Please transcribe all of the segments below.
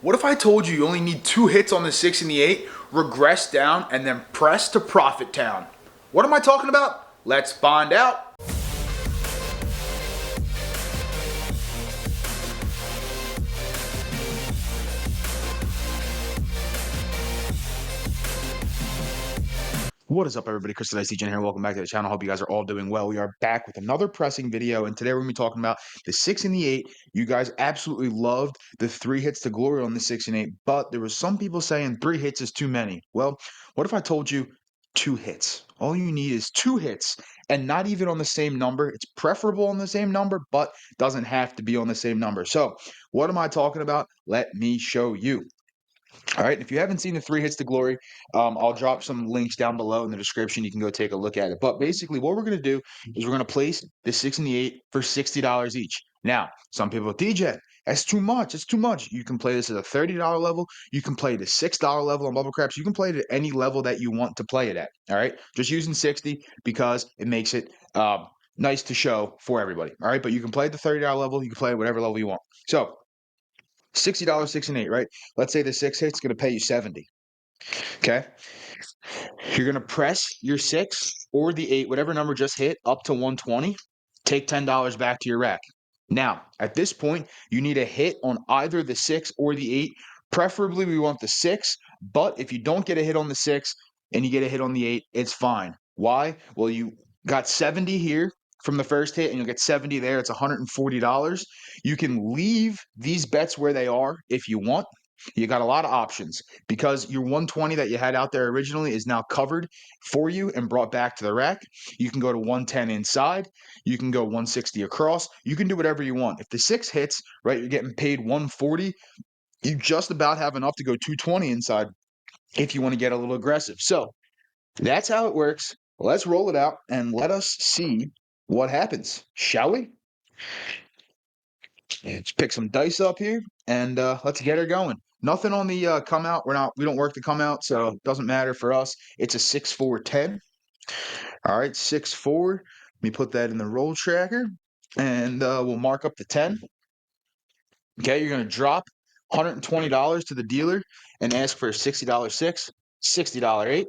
What if I told you you only need 2 hits on the 6 and the 8, regress down, and then press to profit town? What am I talking about? Let's find out. What is up, everybody? Chris and DJ here. Welcome back to the channel. Hope you guys are all doing well. We are back with another pressing video, and today we're going to be talking about the 6 and the 8. You guys absolutely loved the 3 hits to glory on the 6 and 8, but there was some people saying 3 hits is too many. Well, what if I told you 2 hits? All you need is 2 hits, and not even on the same number. It's preferable on the same number, but doesn't have to be on the same number. So, what am I talking about? Let me show you. All right. If you haven't seen the 3 hits to glory, I'll drop some links down below in the description. You can go take a look at it. But basically, what we're going to do is we're going to place the 6 and the 8 for $60 each. Now, some people, DJ, that's too much. It's too much. You can play this at a $30 level. You can play it at $6 level on Bubble Craps. You can play it at any level that you want to play it at. All right. Just using 60 because it makes it nice to show for everybody. All right. But you can play at the $30 level. You can play at whatever level you want. So, $60, 6 and 8, right? Let's say the 6 hit's going to pay you 70. Okay. You're going to press your 6 or the 8, whatever number just hit, up to 120. Take $10 back to your rack. Now, at this point, you need a hit on either the 6 or the 8. Preferably, we want the 6, but if you don't get a hit on the 6 and you get a hit on the 8, it's fine. Why? Well, you got 70 here from the first hit and you'll get 70 there. It's $140. You can leave these bets where they are if you want. You got a lot of options because your 120 that you had out there originally is now covered for you and brought back to the rack. You can go to 110 inside. You can go 160 across. You can do whatever you want. If the 6 hits, right, you're getting paid 140. You just about have enough to go 220 inside if you want to get a little aggressive. So that's how it works. Let's roll it out and let us see what happens, shall we? Let's pick some dice up here and let's get her going. Nothing on the come out. We don't work the come out, so it doesn't matter for us. It's a 6-4-10. All right, 6-4. Let me put that in the roll tracker and we'll mark up the 10. Okay, you're gonna drop $120 to the dealer and ask for a $60 6, $60 8.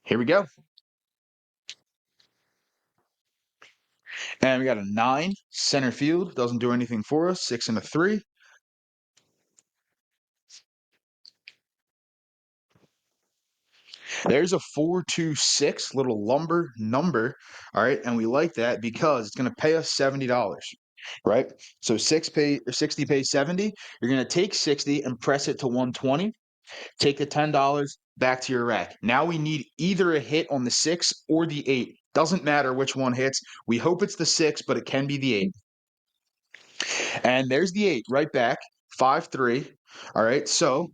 Here we go. And we got a 9 center field. Doesn't do anything for us. 6 and a 3. There's a 426 little lumber number. All right. And we like that because it's going to pay us $70. Right. So 60 pays 70. You're going to take 60 and press it to 120. Take the $10 back to your rack. Now we need either a hit on the 6 or the 8. Doesn't matter which one hits. We hope it's the 6, but it can be the 8. And there's the 8 right back. 5-3. All right. So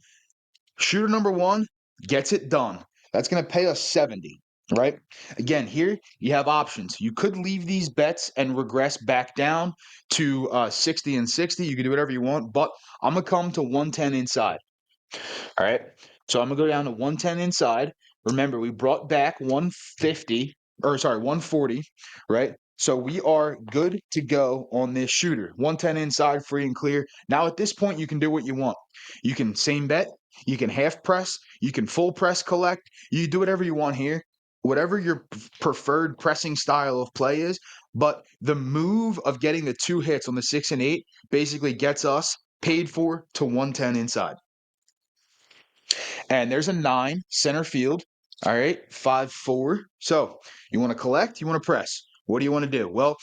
shooter number 1 gets it done. That's going to pay us 70, right? Again, here you have options. You could leave these bets and regress back down to 60 and 60. You can do whatever you want, but I'm going to come to 110 inside. All right. So I'm going to go down to 110 inside. Remember, we brought back 140, right? So we are good to go on this shooter. 110 inside, free and clear. Now at this point, you can do what you want. You can same bet, you can half press, you can full press collect. You do whatever you want here, whatever your preferred pressing style of play is. But the move of getting the 2 hits on the 6 and 8 basically gets us paid for to 110 inside. And there's a 9 center field. All right, 5-4. So you want to collect, you want to press. What do you want to do? Well,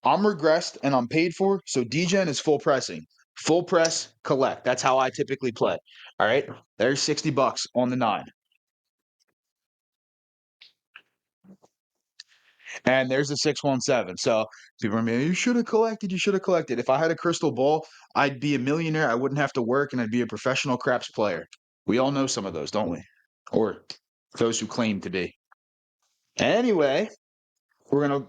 I'm regressed and I'm paid for, so DGen is full pressing. Full press, collect. That's how I typically play. All right, there's $60 on the 9. And there's the 617. So people are saying, you should have collected, you should have collected. If I had a crystal ball, I'd be a millionaire. I wouldn't have to work and I'd be a professional craps player. We all know some of those, don't we? Or those who claim to be. Anyway, we're going to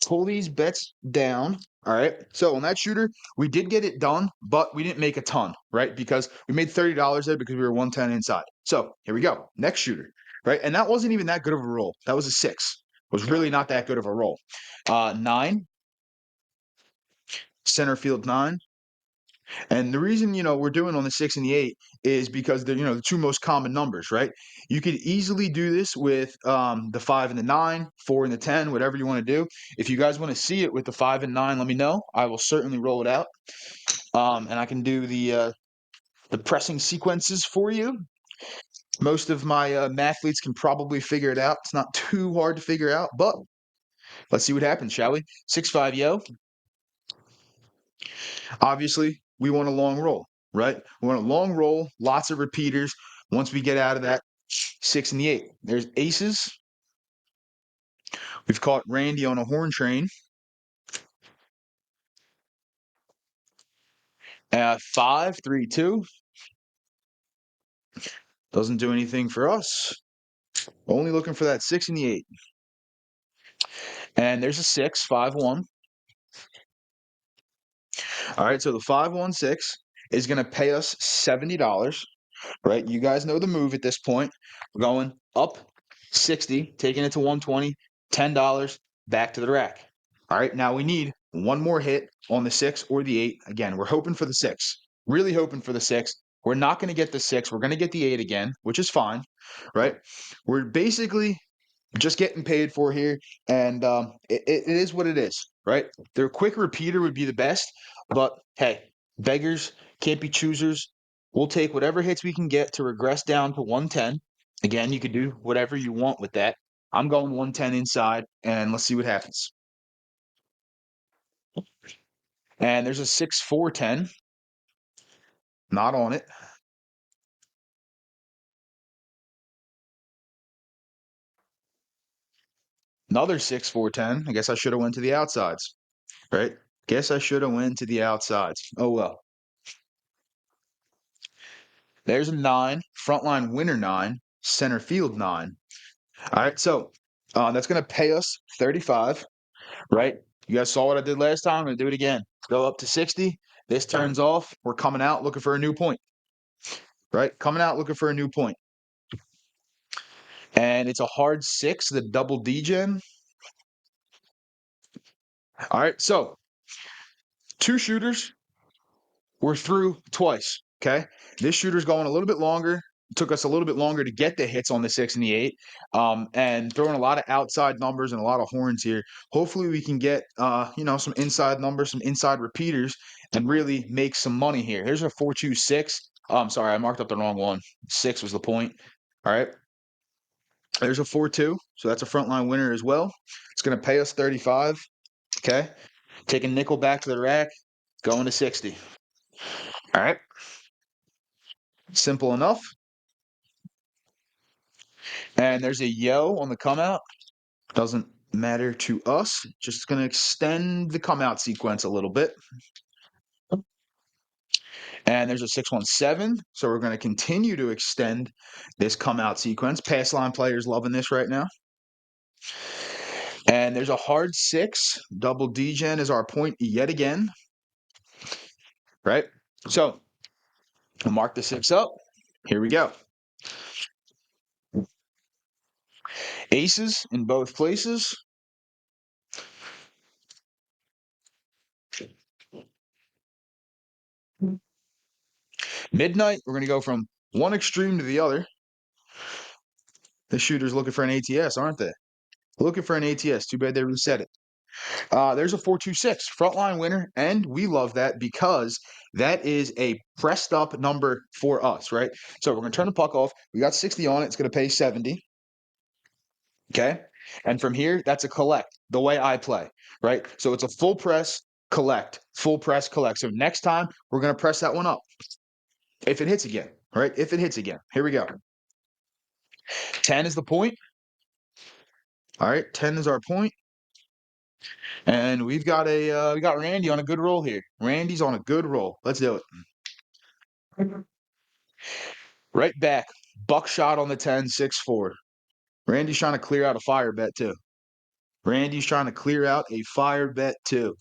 pull these bets down. All right. So on that shooter, we did get it done, but we didn't make a ton, right? Because we made $30 there because we were 110 inside. So here we go. Next shooter, right? And that wasn't even that good of a roll. That was a 6. It was really not that good of a roll. 9, center field 9. And the reason, we're doing on the 6 and the 8 is because they're, the two most common numbers, right? You could easily do this with the 5 and the 9, 4 and the 10, whatever you want to do. If you guys want to see it with the 5 and 9, let me know. I will certainly roll it out. And I can do the pressing sequences for you. Most of my mathletes can probably figure it out. It's not too hard to figure out, but let's see what happens, shall we? 6-5 yo. Obviously, we want a long roll, right? We want a long roll, lots of repeaters. Once we get out of that 6 and the 8, there's aces. We've caught Randy on a horn train. 5, 3, 2. Doesn't do anything for us. Only looking for that 6 and the 8. And there's a 6, 5, 1. All right, so the 5, 1, 6 is going to pay us $70, right? You guys know the move at this point. We're going up 60, taking it to 120, $10, back to the rack. All right, now we need one more hit on the 6 or the 8. Again, we're hoping for the 6. Really hoping for the 6. We're not going to get the 6. We're going to get the 8 again, which is fine, right? We're basically just getting paid for here, and it is what it is, right? Their quick repeater would be the best, but hey, beggars can't be choosers. We'll take whatever hits we can get to regress down to 110. Again, you could do whatever you want with that. I'm going 110 inside, and let's see what happens. And there's a 6, 4, 10. Not on it. Another 6, 4, 10. I guess I should have went to the outsides, right? Guess I should have went to the outsides. Oh well. There's a 9, frontline winner 9, center field 9. All right, so that's going to pay us 35, right? You guys saw what I did last time. I'm going to do it again. Go up to 60. This turns off. We're coming out looking for a new point, right? Coming out looking for a new point. And it's a hard 6, the double D-gen. All right, so 2 shooters. We're through twice, okay? This shooter's going a little bit longer. It took us a little bit longer to get the hits on the 6 and the 8, and throwing a lot of outside numbers and a lot of horns here. Hopefully we can get, some inside numbers, some inside repeaters, and really make some money here. Here's a 4-2-6. Sorry, I marked up the wrong one. 6 was the point. All right. There's a 4-2, so that's a frontline winner as well. It's going to pay us 35, okay? Taking nickel back to the rack, going to 60. All right. Simple enough. And there's a yo on the come out. Doesn't matter to us. Just going to extend the come out sequence a little bit. And there's a 6-1-7. So we're going to continue to extend this come out sequence. Pass line players loving this right now. And there's a hard 6. Double D-gen is our point yet again. Right? So I'll mark the 6 up. Here we go. Aces in both places. Midnight, we're going to go from one extreme to the other. The shooter's looking for an ATS, aren't they? Looking for an ATS. Too bad they reset it. There's a 4-2-6 frontline winner, and we love that because that is a pressed up number for us, right? So we're going to turn the puck off. We got 60 on it. It's going to pay 70. Okay. And from here, that's a collect, the way I play, right? So it's a full press, collect, full press, collect. So next time, we're going to press that one up. If it hits again, right? If it hits again. Here we go. 10 is the point. All right. 10 is our point. And we got Randy on a good roll here. Randy's on a good roll. Let's do it. Right back. Buckshot on the 10, 6-4. Randy's trying to clear out a fire bet too. Randy's trying to clear out a fire bet too.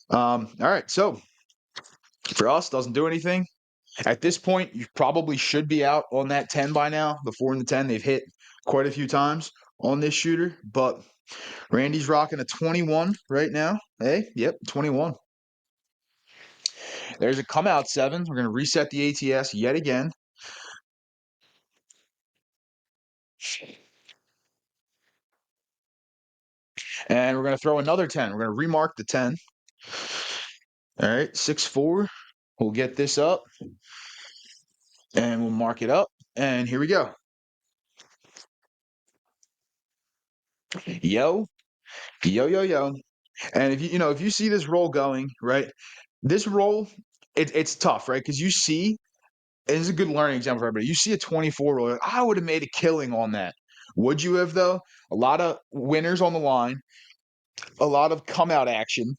All right. So for us, doesn't do anything. At this point, you probably should be out on that 10 by now. The 4 and the 10, they've hit quite a few times on this shooter, but Randy's rocking a 21 right now. Hey, yep, 21. There's a come out 7. We're going to reset the ATS yet again. And we're going to throw another 10. We're going to remark the 10. All right, 6-4. We'll get this up. And we'll mark it up. And here we go. Yo, yo, yo, yo. And if you see this roll going, right? This roll, it's tough, right? Because you see, and this is a good learning example for everybody. You see a 24 roll, I would have made a killing on that. Would you have though? A lot of winners on the line, a lot of come out action,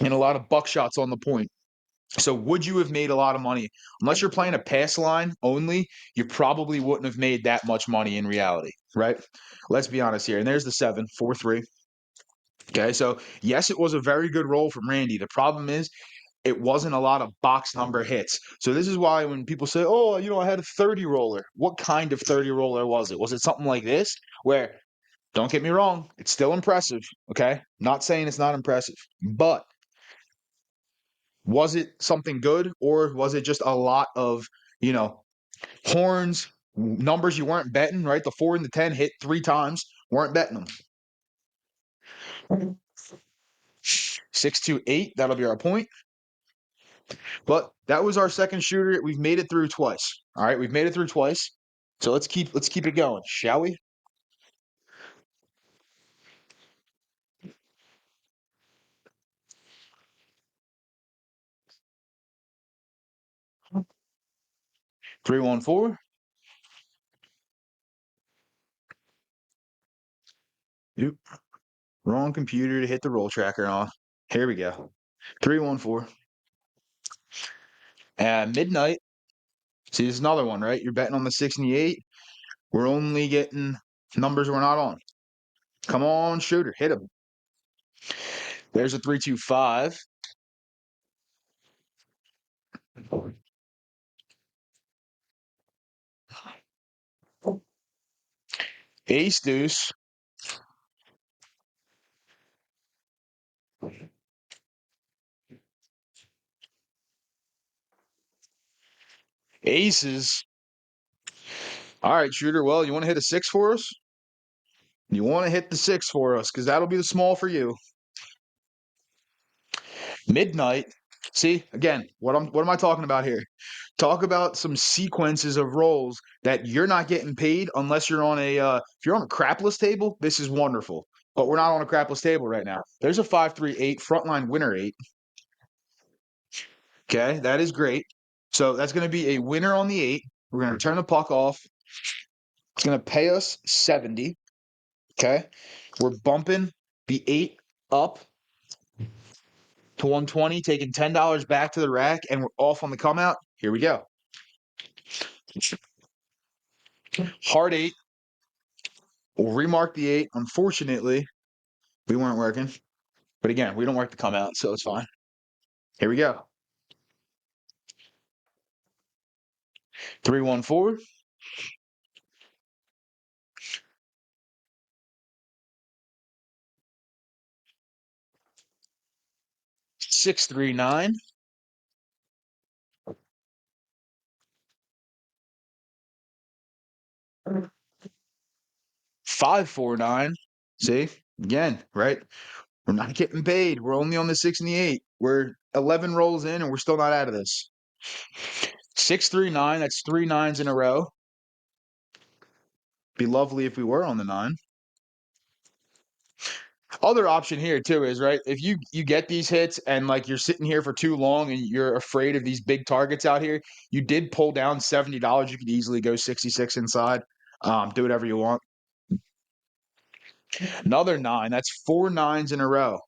and a lot of buckshots on the point. So would you have made a lot of money? Unless you're playing a pass line only, you probably wouldn't have made that much money in reality, right? Let's be honest here. And there's the 7, 4-3. Okay, so yes, it was a very good roll from Randy. The problem is it wasn't a lot of box number hits. So this is why when people say, oh, I had a 30 roller, what kind of 30 roller was it? Was it something like this where, don't get me wrong, it's still impressive, okay? Not saying it's not impressive, but was it something good or was it just a lot of, horns, numbers you weren't betting, right? The 4 and the 10 hit 3 times, weren't betting them. 6-8, that'll be our point. But that was our second shooter. We've made it through twice. All right, we've made it through twice. So let's keep it going, shall we? Three, 1, 4. Yep. Wrong computer to hit the roll tracker on. Here we go. 3, 1, 4. And midnight. See, this is another one, right? You're betting on the 6 and the 8. We're only getting numbers we're not on. Come on, shooter, hit him. There's a 3-2-5. Ace deuce. Aces. All right, shooter. Well, you want to hit a 6 for us? You want to hit the 6 for us because that'll be the small for you. Midnight. See, again, what am I talking about here? Talk about some sequences of rolls that you're not getting paid unless you're on if you're on a crapless table, this is wonderful. But we're not on a crapless table right now. There's a 5-3-8 frontline winner 8. Okay, that is great. So that's going to be a winner on the 8. We're going to turn the puck off. It's going to pay us 70. Okay. We're bumping the 8 up to 120, taking $10 back to the rack, and we're off on the come out. Here we go. Hard 8. We'll remark the 8. Unfortunately, we weren't working. But again, we don't work the come out, so it's fine. Here we go. 3-1-4. 6-3-9. 5-4-9. See? Again, right? We're not getting paid. We're only on the 6 and the 8. We're 11 rolls in and we're still not out of this. 6-3-9. That's 3 nines in a row. Be lovely if we were on the 9. Other option here too is, right, if you get these hits and like you're sitting here for too long and you're afraid of these big targets out here, you did pull down $70. You could easily go 66 inside. Do whatever you want. Another 9. That's 4 nines in a row.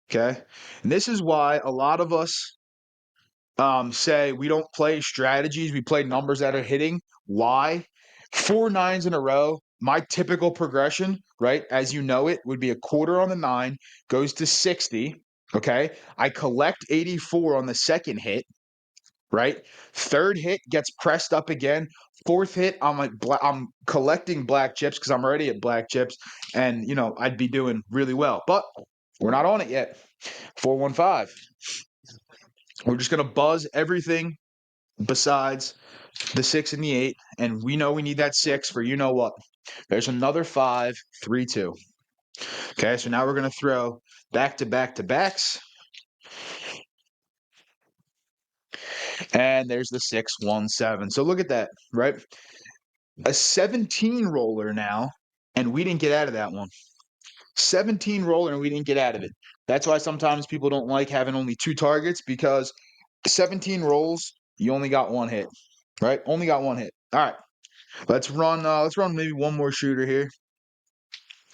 Okay. And this is why a lot of us say we don't play strategies, we play numbers that are hitting. Why? 4 nines in a row. My typical progression, right, as you know it, would be a quarter on the 9, goes to 60. Okay. I collect 84 on the second hit, right? Third hit gets pressed up again. Fourth hit, I'm collecting black chips because I'm already at black chips, and I'd be doing really well. But we're not on it yet. 4-1-5. We're just going to buzz everything besides the 6 and the 8, and we know we need that 6 for you know what. There's another 5, 3, 2. Okay, so now we're going to throw back to back to backs, and there's the 6, 1, 7. So look at that, right? A 17 roller now, and we didn't get out of that one. 17 roller, and we didn't get out of it. That's why sometimes people don't like having only 2 targets, because 17 rolls, you only got 1 hit, right? Only got 1 hit. All right, let's run maybe one more shooter here.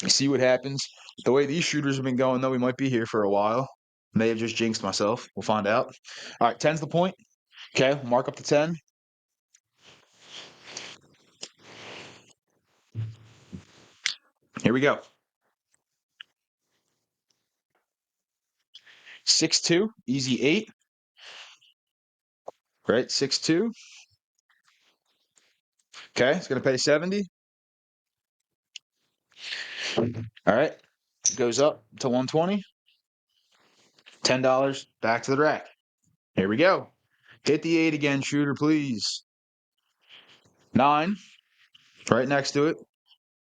See what happens. The way these shooters have been going, though, we might be here for a while. May have just jinxed myself. We'll find out. All right, 10's the point. Okay, mark up to 10. Here we go. 6-2, easy 8. Right, 6-2. Okay, it's going to pay 70. All right, goes up to 120. $10 back to the rack. Here we go. Hit the 8 again, shooter, please. 9, right next to it.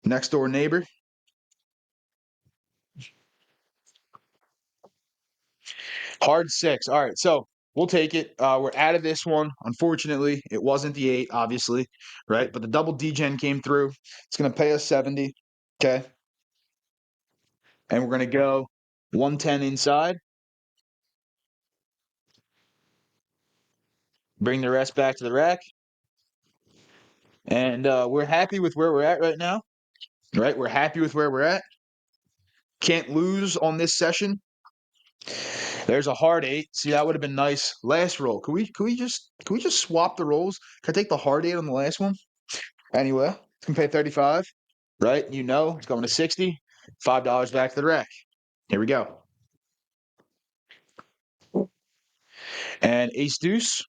Next door neighbor. Hard 6. All right, so we'll take it. We're out of this one. Unfortunately, it wasn't the 8, obviously, right? But the double degen came through. It's going to pay us 70. Okay. And we're going to go 110 inside. Bring the rest back to the rack. And we're happy with where we're at right now. Right? We're happy with where we're at. Can't lose on this session. There's a hard 8. See, that would have been nice. Last roll. Can we just swap the rolls? Can I take the hard 8 on the last one? Anyway, it's gonna pay 35. Right? You know, it's going to 60. $5 back to the rack. Here we go. And ace deuce.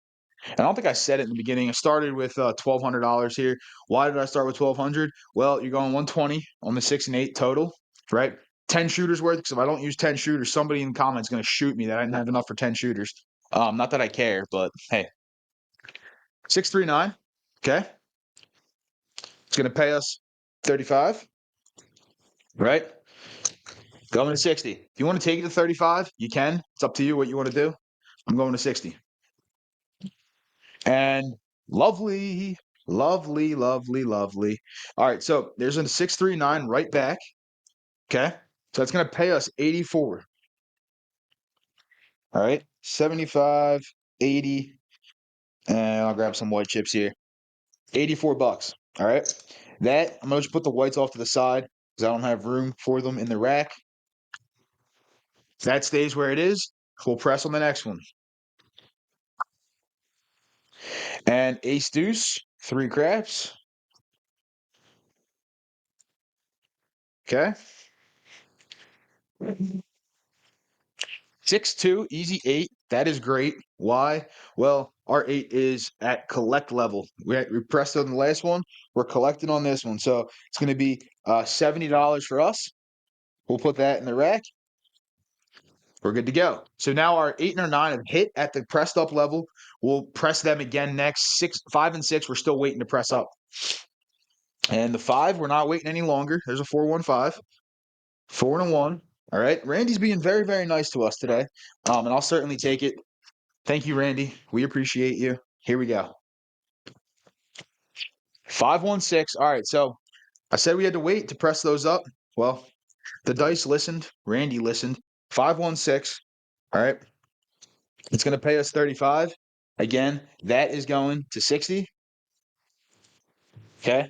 And I don't think I said it in the beginning. I started with $1,200 here. Why did I start with 1,200? Well, you're going 120 on the 6 and 8 total, right? 10 shooters worth. Because if I don't use 10 shooters, somebody in the comments is going to shoot me that I didn't have enough for 10 shooters. Not that I care, but hey, 639. Okay, it's going to pay us 35, right? Going to 60. If you want to take it to 35, you can. It's up to you what you want to do. I'm going to 60. And lovely, lovely, lovely, lovely. All right, so there's a 639 right back. Okay, so that's going to pay us 84. All right, 75, 80, and I'll grab some white chips here. $84. All right, that I'm going to just put the whites off to the side because I don't have room for them in the rack. That stays where it is. We'll press on the next one. And ace deuce, 3 craps. Okay. 6-2, easy 8. That is great. Why? Well, our 8 is at collect level. We pressed on the last one. We're collecting on this one. So it's going to be $70 for us. We'll put that in the rack. We're good to go. So now our 8 and our 9 have hit at the pressed up level. We'll press them again next. 6, 5, and 6, we're still waiting to press up. And the 5, we're not waiting any longer. There's a 4-1-5. 4 and a 1. All right. Randy's being very, very nice to us today. And I'll certainly take it. Thank you, Randy. We appreciate you. Here we go. 5-1-6. All right. So I said we had to wait to press those up. Well, the dice listened. Randy listened. 5-1-6. All right. It's going to pay us 35. Again, that is going to 60. Okay.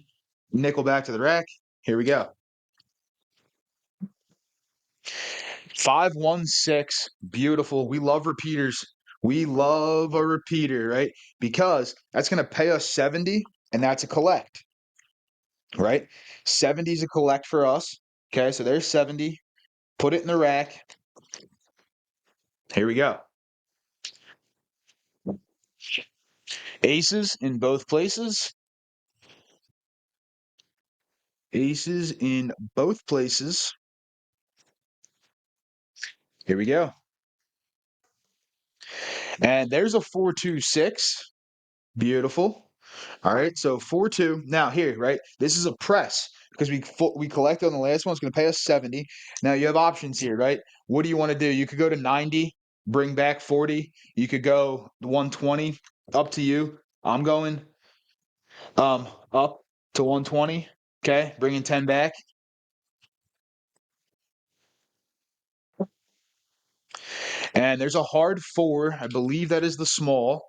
Nickel back to the rack. Here we go. 5-1-6. Beautiful. We love repeaters. We love a repeater, right? Because that's going to pay us 70, and that's a collect, right? 70 is a collect for us. Okay, so there's 70. Put it in the rack. Here we go. Aces in both places. Aces in both places. Here we go. And there's a 4-2-6. Beautiful. All right, so 4-2. Now here, right? This is a press because we collected on the last one. It's going to pay us 70. Now you have options here, right? What do you want to do? You could go to 90, bring back 40. You could go 120. Up to you. I'm going up to 120. Okay, bringing 10 back. And there's a hard 4. I believe that is the small.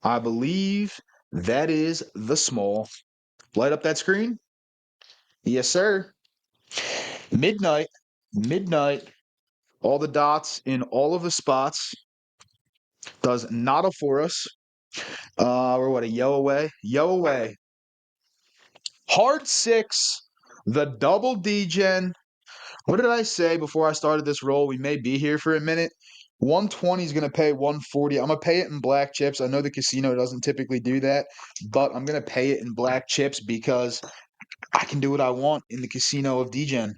I believe that is the small. Light up that screen. Yes, sir. Midnight. Midnight. All the dots in all of the spots. Does nada for us. We're what, a yo away? Yo away. Hard 6. The double degen. What did I say before I started this roll? We may be here for a minute. 120 is going to pay 140. I'm going to pay it in black chips. I know the casino doesn't typically do that, but I'm going to pay it in black chips because I can do what I want in the casino of degen.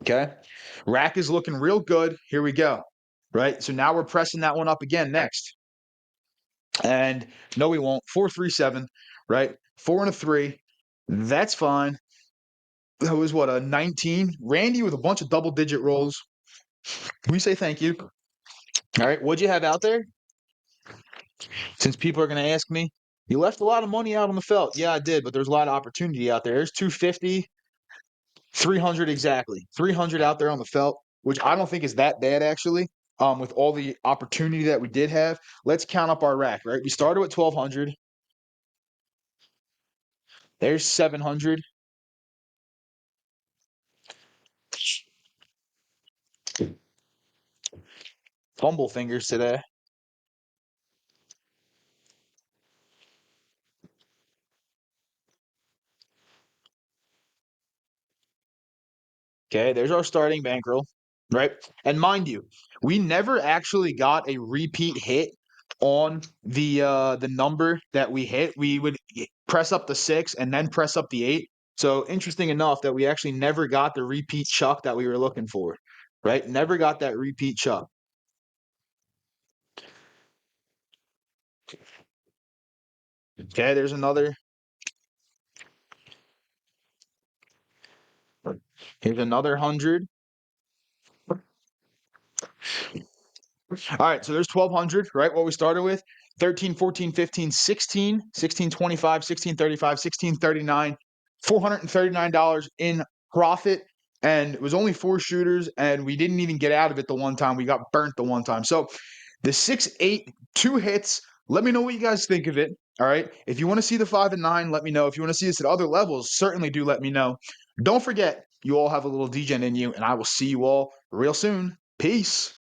Okay. Rack is looking real good. Here we go. Right. So now we're pressing that one up again next. And no, we won't. 4-3-7. Right. 4 and a 3. That's fine. That was what, a 19? Randy with a bunch of double digit rolls. We say thank you. All right. What'd you have out there? Since people are going to ask me, you left a lot of money out on the felt. Yeah, I did, but there's a lot of opportunity out there. There's 250, 300 exactly. 300 out there on the felt, which I don't think is that bad actually. With all the opportunity that we did have, let's count up our rack, right? We started with 1,200. There's 700. Fumble fingers today. Okay, there's our starting bankroll, right? And mind you, we never actually got a repeat hit on the number that we hit. We would press up the 6 and then press up the 8. So interesting enough that we actually never got the repeat chuck that we were looking for, right? Never got that repeat chuck. Okay, there's another. Here's another 100. All right, so there's 1,200, right? What we started with 13, 14, 15, 16, 16, 25, 16, 35, 16, 39, $439 in profit. And it was only 4 shooters, and we didn't even get out of it the one time. We got burnt the one time. So the 6, 8, 2 hits. Let me know what you guys think of it. All right. If you want to see the 5 and 9, let me know. If you want to see this at other levels, certainly do let me know. Don't forget, you all have a little degen in you, and I will see you all real soon. Peace.